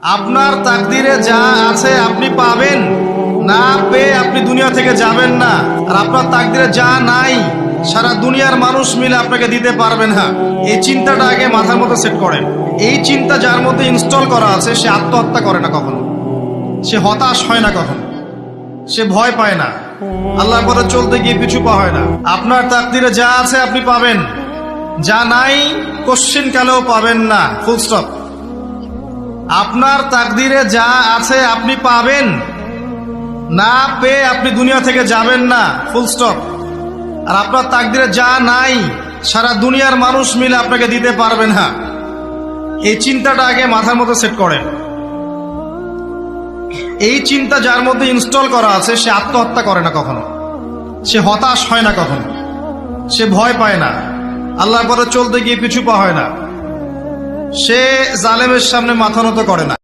আপনার তাকদিরে যা আছে আপনি পাবেন, না পেয়ে আপনি দুনিয়া থেকে যাবেন না। আর আপনার তাকদিরে যা নাই সারা দুনিয়ার মানুষ মিলে আপনাকে দিতে পারবেন না। এই চিন্তাটা আগে মাথার মধ্যে সেট করেন। এই চিন্তা যার মধ্যে ইনস্টল করা আছে সে আত্মহত্যা করে না কখনো, সে হতাশ হয় না কখনো, সে ভয় পায় না, আল্লাহর পথে চলতে গিয়ে পিছু পা হয় না। আপনার তাকদিরে যা আছে আপনি পাবেন, যা নাই কোশ্চেন কালেও পাবেন না, ফুল স্টপ। আপনার তাকদিরে যা আছে আপনি পাবেন, না পেয়ে আপনি দুনিয়া থেকে যাবেন না, ফুল স্টপ। আর আপনার তাকদিরে যা নাই সারা দুনিয়ার মানুষ মিলে আপনাকে দিতে পারবেন না। এই চিন্তাটা আগে মাথার মধ্যে সেট করেন। এই চিন্তা যার মধ্যে ইনস্টল করা আছে সে আত্মহত্যা করে না কখনো, সে হতাশ হয় না কখনো, সে ভয় পায় না, আল্লাহর পথে চলতে গিয়ে পিছু পা হয় না, সে জালেমের সামনে মাথা নত করে না।